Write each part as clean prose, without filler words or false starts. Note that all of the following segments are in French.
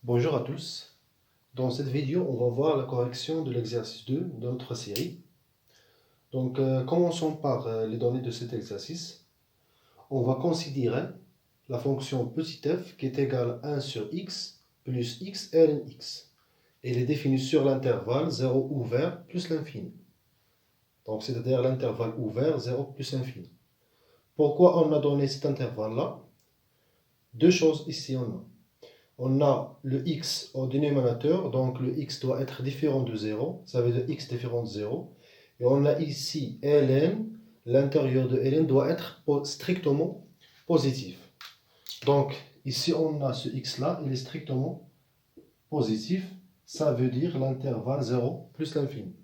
Bonjour à tous. Dans cette vidéo, on va voir la correction de l'exercice 2 de notre série. Commençons par les données de cet exercice. On va considérer la fonction petit f qui est égale à 1 sur x plus x ln x. Elle est définie sur l'intervalle 0 ouvert plus l'infini. Donc, c'est-à-dire l'intervalle ouvert 0 plus l'infini. Pourquoi on a donné cet intervalle-là? Deux choses ici on a le x au dénominateur, donc le x doit être différent de 0, ça veut dire x différent de 0. Et on a ici ln, l'intérieur de ln doit être strictement positif. Donc ici on a ce x là, il est strictement positif, ça veut dire l'intervalle 0 plus l'infini.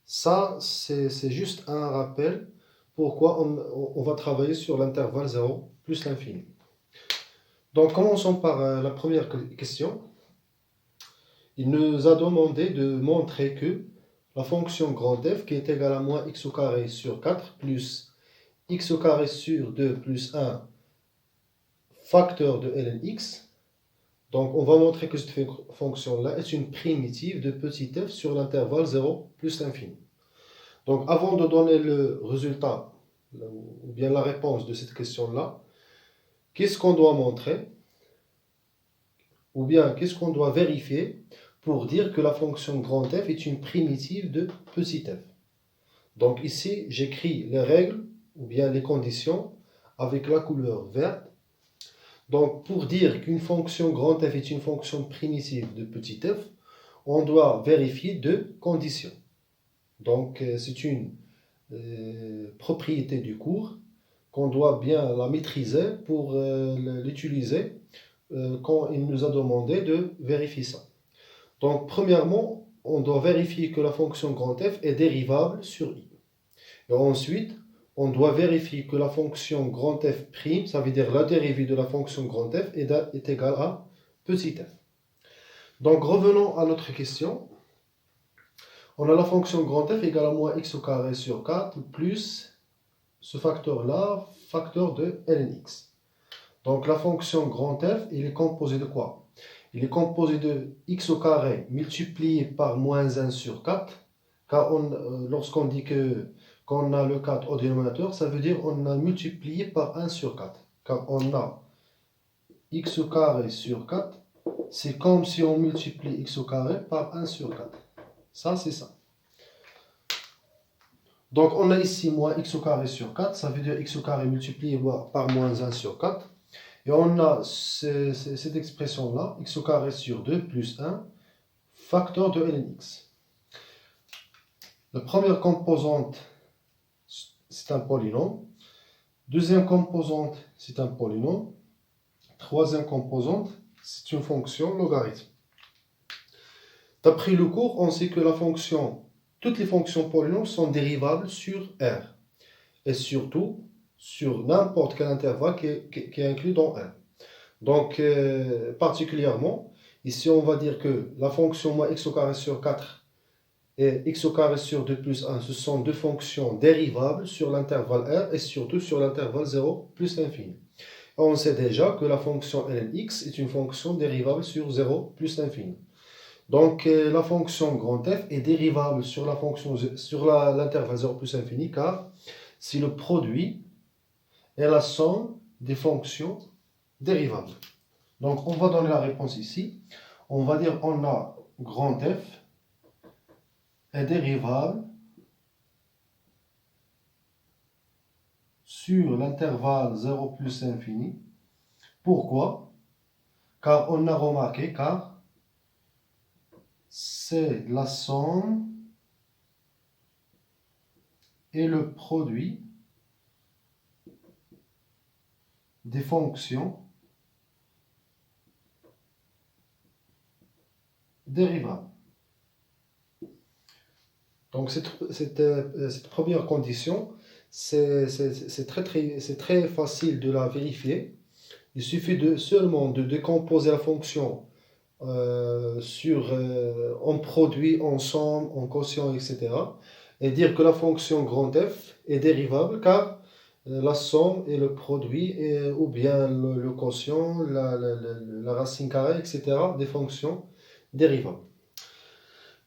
Ça c'est juste un rappel pourquoi on va travailler sur l'intervalle 0 plus l'infini. Donc, commençons par la première question. Il nous a demandé de montrer que la fonction grand f qui est égale à moins x au carré sur 4 plus x au carré sur 2 plus 1 facteur de ln x. Donc, on va montrer que cette fonction-là est une primitive de petit f sur l'intervalle 0 plus l'infini. Donc, avant de donner le résultat, ou bien la réponse de cette question-là, qu'est-ce qu'on doit montrer? Ou bien, qu'est-ce qu'on doit vérifier pour dire que la fonction grand f est une primitive de petit f? Donc ici, j'écris les règles, ou bien les conditions, avec la couleur verte. Donc pour dire qu'une fonction grand f est une fonction primitive de petit f, on doit vérifier deux conditions. Donc c'est une propriété du cours qu'on doit bien la maîtriser pour l'utiliser quand il nous a demandé de vérifier ça. Donc, premièrement, on doit vérifier que la fonction grand f est dérivable sur i. Et ensuite, on doit vérifier que la fonction grand f prime, ça veut dire la dérivée de la fonction grand f, est égale à petit f. Donc, revenons à notre question. On a la fonction grand f égale à moins x au carré sur 4 plus ce facteur-là, facteur de ln x. Donc la fonction grand f, il est composé de quoi? Il est composé de x au carré multiplié par moins 1 sur 4. Car lorsqu'on dit qu'on a le 4 au dénominateur, ça veut dire qu'on a multiplié par 1 sur 4. Car on a x au carré sur 4, c'est comme si on multiplie x au carré par 1 sur 4. Ça, c'est ça. Donc on a ici moins x au carré sur 4, ça veut dire x au carré multiplié par moins 1 sur 4. Et on a cette expression-là, x au carré sur 2 plus 1, facteur de ln x. La première composante, c'est un polynôme. Deuxième composante, c'est un polynôme. Troisième composante, c'est une fonction logarithme. D'après le cours, on sait que toutes les fonctions polynômes sont dérivables sur R. Et surtout, sur n'importe quel intervalle qui est inclus dans R. Donc, particulièrement, ici on va dire que la fonction moins x au carré sur 4 et x au carré sur 2 plus 1, ce sont deux fonctions dérivables sur l'intervalle R et surtout sur l'intervalle 0 plus l'infini. On sait déjà que la fonction ln x est une fonction dérivable sur 0 plus l'infini. Donc, la fonction grand f est dérivable sur l'intervalle 0 plus l'infini car c'est le produit et la somme des fonctions dérivables. Donc, on va donner la réponse ici. On va dire on a grand f est dérivable sur l'intervalle 0 plus infini. Pourquoi? Car on a remarqué, car c'est la somme et le produit des fonctions dérivables. Donc cette première condition, c'est très facile de la vérifier. Il suffit seulement de décomposer la fonction en produit, en somme, en quotient, etc. Et dire que la fonction grand f est dérivable car la somme et le produit, ou bien le quotient, la racine carrée, etc. des fonctions dérivables.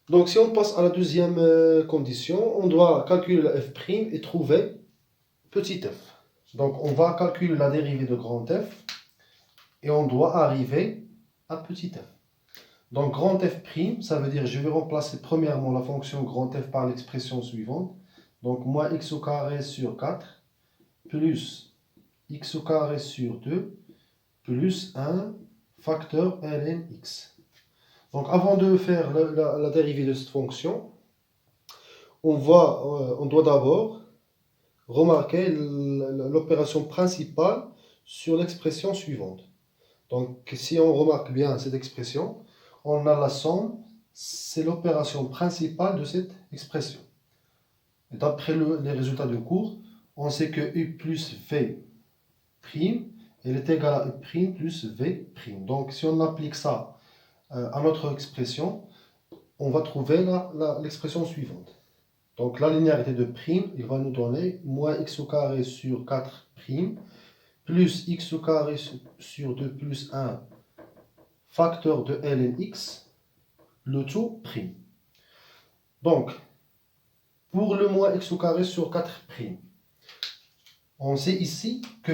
Donc si on passe à la deuxième condition, on doit calculer la f' et trouver petit f. Donc on va calculer la dérivée de grand F et on doit arriver à petit f. Donc grand f', ça veut dire je vais remplacer premièrement la fonction grand f par l'expression suivante. Donc moins x au carré sur 4 plus x au carré sur 2 plus 1 facteur ln x. Donc avant de faire la dérivée de cette fonction, on doit d'abord remarquer l'opération principale sur l'expression suivante. Donc si on remarque bien cette expression, on a la somme, c'est l'opération principale de cette expression. D'après les résultats du cours, on sait que u plus v' elle est égale à u' plus v'. Donc si on applique ça à notre expression, on va trouver l'expression suivante. Donc la linéarité de prime, il va nous donner moins x au carré sur 4' plus x au carré sur 2 plus 1 facteur de ln x, le tout prime. Donc, pour le moins x au carré sur 4', on sait ici que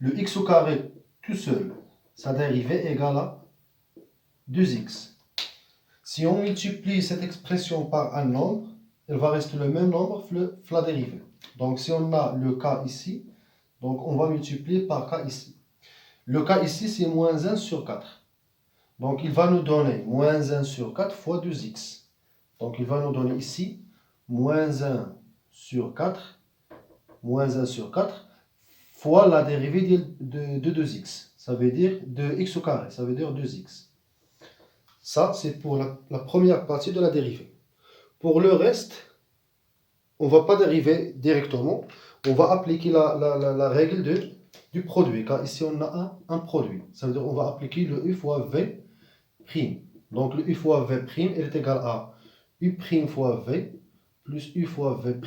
le x au carré tout seul, sa dérivée est égale à 2x. Si on multiplie cette expression par un nombre, elle va rester le même nombre que la dérivée. Donc si on a le k ici, donc on va multiplier par k ici. Le k ici, c'est moins 1 sur 4. Donc il va nous donner moins 1 sur 4 fois 2x. Donc il va nous donner ici moins 1 sur 4, moins 1 sur 4, fois la dérivée de 2x. Ça veut dire de x au carré, ça veut dire 2x. Ça, c'est pour la première partie de la dérivée. Pour le reste, on ne va pas dériver directement. On va appliquer la règle du produit. Car ici, on a un produit. Ça veut dire qu'on va appliquer le u fois v'. Donc, le u fois v' est égal à u' fois v plus u fois v'.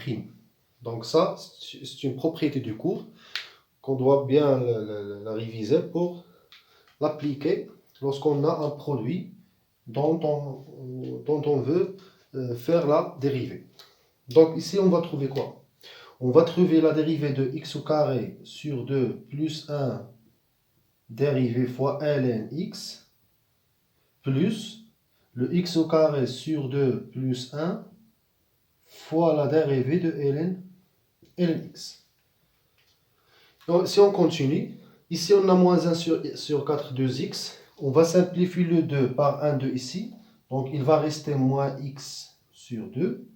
Donc, ça, c'est une propriété du cours qu'on doit bien la réviser pour l'appliquer lorsqu'on a un produit dont on veut faire la dérivée. Donc ici, on va trouver quoi? On va trouver la dérivée de x au carré sur 2 plus 1 dérivée fois ln x plus le x au carré sur 2 plus 1 fois la dérivée de ln x. Donc si on continue, ici on a moins 1 sur 4, 2x. On va simplifier le 2 par 1, 2 ici. Donc il va rester moins x sur 2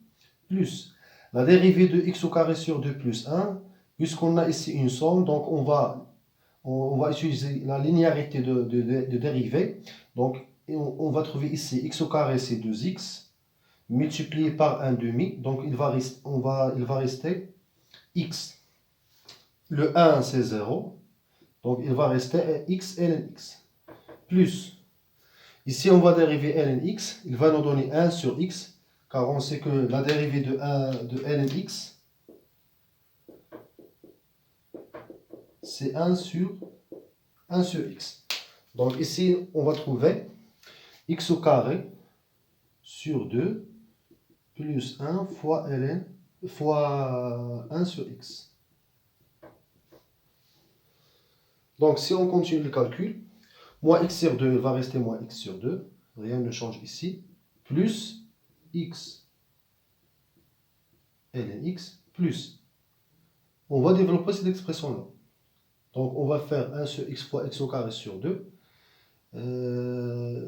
plus la dérivée de x au carré sur 2 plus 1. Puisqu'on a ici une somme, donc on va utiliser la linéarité de dérivée. Donc on va trouver ici x au carré c'est 2x multiplié par 1 demi. Donc il va rester x. Le 1 c'est 0. Donc il va rester x ln x. Plus, ici on va dériver ln x, il va nous donner 1 sur x, car on sait que la dérivée de ln x, c'est 1 sur x. Donc ici on va trouver x au carré sur 2 plus 1 fois ln fois 1 sur x. Donc si on continue le calcul, moins x sur 2 va rester moins x sur 2, rien ne change ici, plus x ln x plus. On va développer cette expression-là. Donc on va faire 1 sur x fois x au carré sur 2.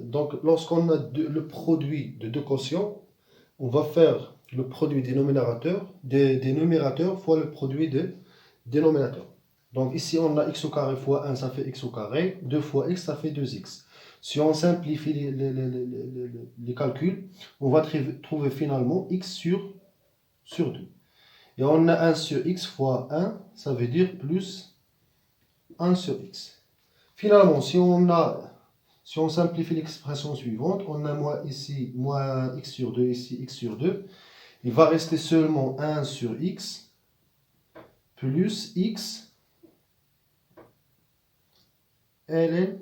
Donc lorsqu'on a le produit de deux quotients, on va faire le produit des numérateurs fois le produit des dénominateurs. Donc ici on a x au carré fois 1, ça fait x au carré, 2 fois x, ça fait 2x. Si on simplifie les calculs, on va trouver finalement x sur 2. Et on a 1 sur x fois 1, ça veut dire plus 1 sur x. Finalement, si on simplifie l'expression suivante, on a ici moins x sur 2, ici x sur 2. Il va rester seulement 1 sur x plus x ln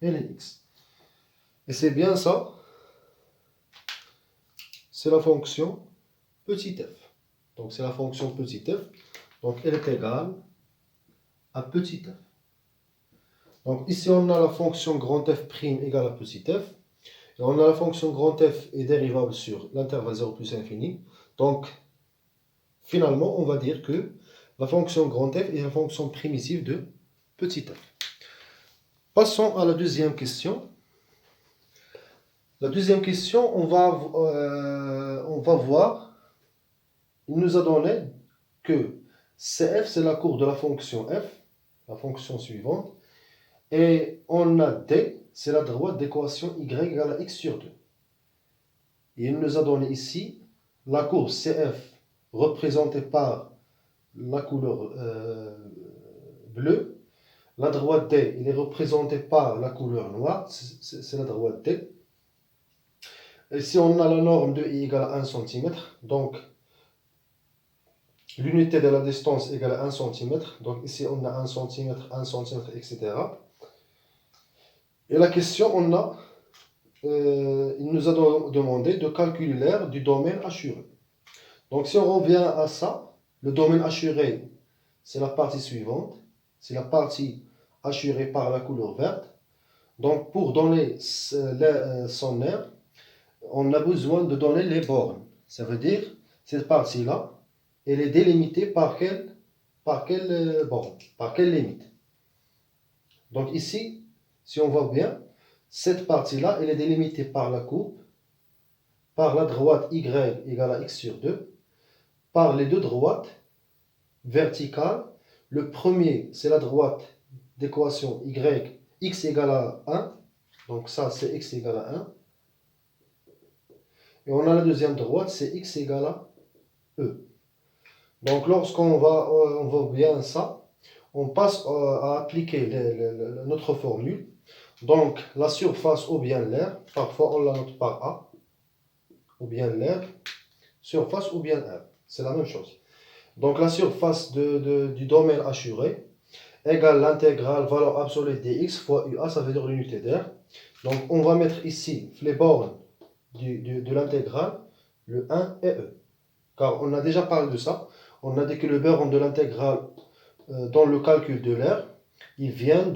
x. Et c'est bien ça, c'est la fonction petit f. Donc c'est la fonction petit f, donc elle est égale à petit f. Donc ici on a la fonction grand f' égale à petit f, et on a la fonction grand f est dérivable sur l'intervalle 0 plus infini. Donc finalement on va dire que la fonction grand f est la fonction primitive de petit f. Passons à la deuxième question. La deuxième question, on va voir, il nous a donné que CF, c'est la courbe de la fonction f, la fonction suivante, et on a D, c'est la droite d'équation y égale à x sur 2. Et il nous a donné ici la courbe CF représentée par la couleur bleue. La droite D, elle est représentée par la couleur noire, c'est la droite D. Ici, on a la norme de I égale à 1 cm. Donc, l'unité de la distance égale à 1 cm. Donc, ici, on a 1 cm, 1 cm, etc. Et la question, il nous a demandé de calculer l'aire du domaine assuré. Donc, si on revient à ça, le domaine assuré, c'est la partie suivante. C'est la partie assurée par la couleur verte. Donc, pour donner son aire, on a besoin de donner les bornes. Ça veut dire, cette partie-là, elle est délimitée par quelle borne, par quelle limite. Donc ici, si on voit bien, cette partie-là, elle est délimitée par la courbe, par la droite y égale à x sur 2, par les deux droites verticales. Le premier, c'est la droite d'équation x égale à 1. Donc ça, c'est x égale à 1. Et on a la deuxième droite, c'est x égale à e. Donc lorsqu'on voit bien ça, on passe à appliquer notre formule. Donc la surface ou bien l'aire, parfois on la note par A, ou bien l'aire, surface ou bien R, c'est la même chose. Donc la surface du domaine assuré égale l'intégrale valeur absolue dx fois UA, ça veut dire l'unité d'air. Donc on va mettre ici les bornes de l'intégrale, le 1 et E. Car on a déjà parlé de ça. On a dit que le borne de l'intégrale dans le calcul de l'aire, il vient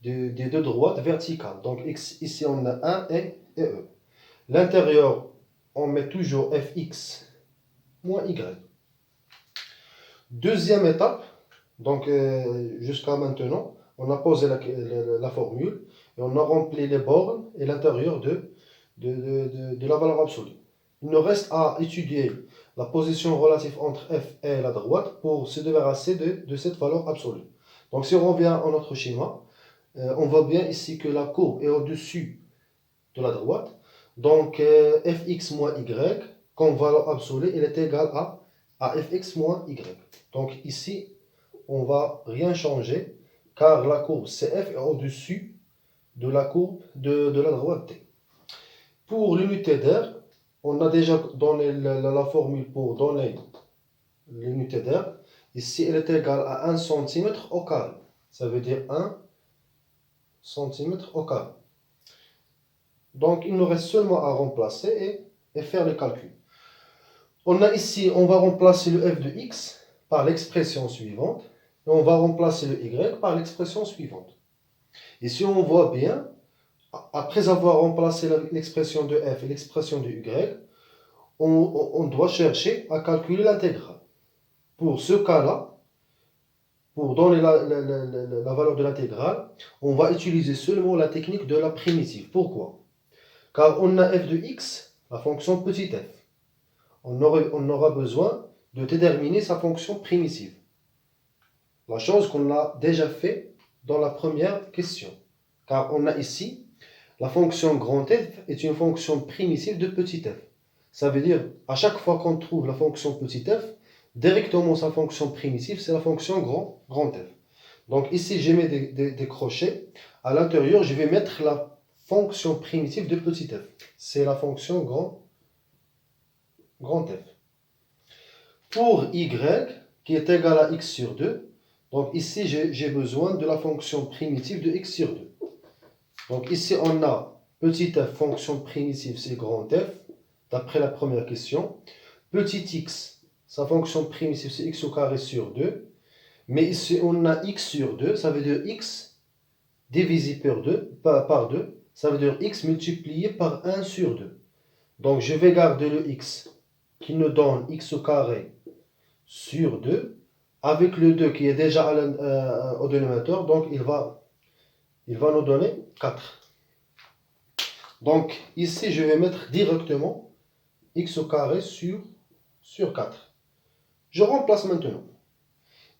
des deux droites verticales. Donc ici on a 1 et E. L'intérieur, on met toujours fx moins y. Deuxième étape, donc jusqu'à maintenant, on a posé la formule et on a rempli les bornes et l'intérieur de la valeur absolue. Il nous reste à étudier la position relative entre f et la droite pour se débarrasser de cette valeur absolue. Donc si on revient à notre schéma, on voit bien ici que la courbe est au-dessus de la droite. Donc fx moins y, comme valeur absolue, elle est égale à fx moins y. Donc ici, on ne va rien changer, car la courbe CF est au-dessus de la courbe de la droite T. Pour l'unité d'air, on a déjà donné la formule pour donner l'unité d'air. Ici, elle est égale à 1 cm au carré. Ça veut dire 1 cm au carré. Donc, il nous reste seulement à remplacer et faire le calcul. On a ici, on va remplacer le f de x par l'expression suivante. Et on va remplacer le y par l'expression suivante. Et si on voit bien, après avoir remplacé l'expression de f et l'expression de y, on doit chercher à calculer l'intégrale. Pour ce cas-là, pour donner la valeur de l'intégrale, on va utiliser seulement la technique de la primitive. Pourquoi? Car on a f de x, la fonction petit f. On aura besoin de déterminer sa fonction primitive. La chose qu'on a déjà fait dans la première question. Car on a ici, la fonction grand f est une fonction primitive de petit f. Ça veut dire, à chaque fois qu'on trouve la fonction petit f, directement sa fonction primitive, c'est la fonction grand f. Donc ici, je mets des crochets. À l'intérieur, je vais mettre la fonction primitive de petit f. C'est la fonction grand f. Pour y, qui est égal à x sur 2. Donc ici, j'ai besoin de la fonction primitive de x sur 2. Donc ici, on a petit f, fonction primitive, c'est grand F, d'après la première question. Petit x, sa fonction primitive, c'est x au carré sur 2. Mais ici, on a x sur 2, ça veut dire x divisé par 2, ça veut dire x multiplié par 1 sur 2. Donc je vais garder le x qui nous donne x au carré sur 2, avec le 2 qui est déjà au dénominateur, donc il va nous donner 4. Donc ici, je vais mettre directement x au carré sur 4. Je remplace maintenant.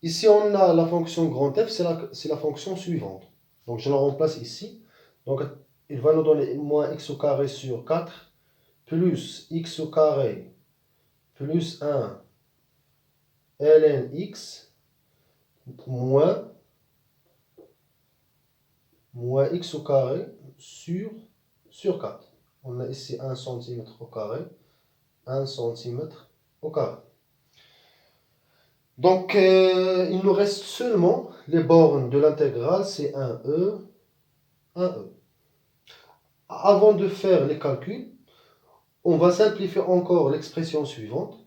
Ici, on a la fonction grand F, c'est la fonction suivante. Donc je la remplace ici. Donc il va nous donner moins x au carré sur 4 plus x au carré plus 1 ln x moins x au carré sur 4. On a ici 1 cm au carré, 1 cm au carré. Donc, il nous reste seulement les bornes de l'intégrale, c'est 1e, 1e. Avant de faire les calculs, on va simplifier encore l'expression suivante.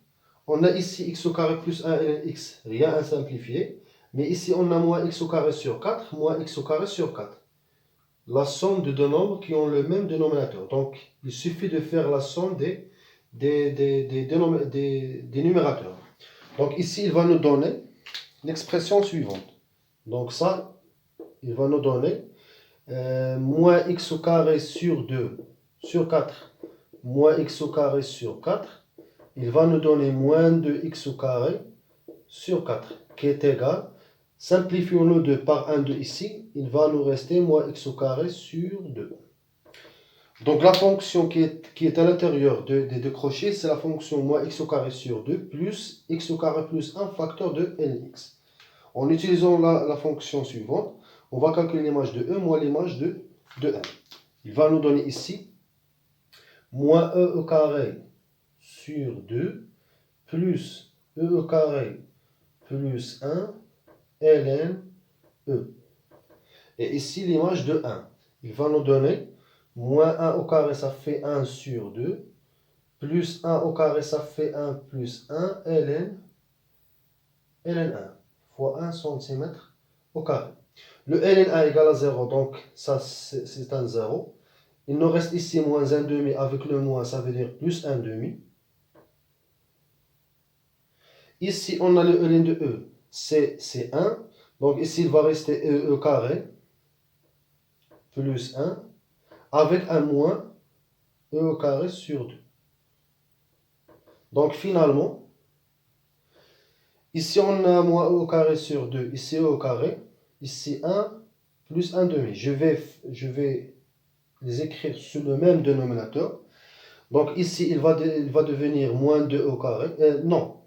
On a ici x au carré plus 1 ln x, rien à simplifier. Mais ici, on a moins x au carré sur 4, moins x au carré sur 4. La somme de deux nombres qui ont le même dénominateur. Donc, il suffit de faire la somme des numérateurs. Donc, ici, il va nous donner l'expression suivante. Donc, ça, il va nous donner moins x au carré sur 2 sur 4, moins x au carré sur 4. Il va nous donner moins 2x au carré sur 4, qui est égal. Simplifions le 2 par 1 de ici, il va nous rester moins x au carré sur 2. Donc la fonction qui est à l'intérieur des deux crochets, c'est la fonction moins x au carré sur 2 plus x au carré plus 1 facteur de ln(x). En utilisant la fonction suivante, on va calculer l'image de e moins l'image de n. Il va nous donner ici moins e au carré sur 2 plus e au carré plus 1 ln e. Et ici l'image de 1. Il va nous donner moins 1 au carré, ça fait 1 sur 2, plus 1 au carré, ça fait 1 plus 1 ln 1 fois 1 cm au carré. Le ln 1 égale à 0, donc ça c'est un 0. Il nous reste ici moins 1 demi, avec le moins ça veut dire plus 1 demi. Ici on a le ln de e, c'est 1. Donc ici il va rester e au carré plus 1 avec un moins e au carré sur 2. Donc finalement, ici on a moins e au carré sur 2, ici e au carré, ici 1 plus 1 demi. Je vais les écrire sur le même dénominateur. Donc ici il va devenir moins 2e au carré. Non,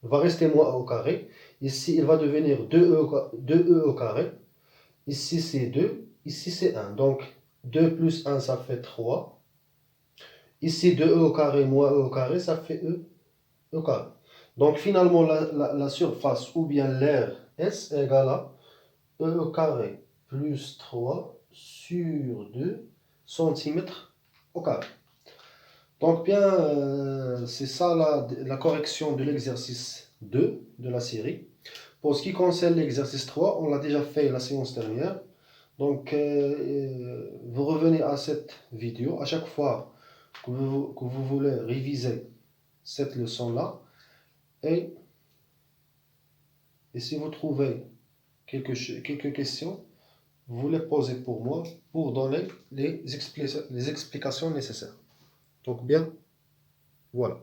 il va rester moins e au carré. Ici il va devenir 2e au carré. Ici c'est 2, ici c'est 1. Donc 2 plus 1 ça fait 3. Ici 2e au carré moins e au carré, ça fait e au carré. Donc finalement la surface ou bien l'aire S est égale à e au carré plus 3 sur 2 cm au carré. Donc bien, c'est ça la correction de l'exercice 2 de la série. Pour ce qui concerne l'exercice 3, on l'a déjà fait la séance dernière. Donc vous revenez à cette vidéo à chaque fois que vous voulez réviser cette leçon-là. Et si vous trouvez quelques questions, vous les posez pour moi pour donner les explications nécessaires. Donc bien, voilà.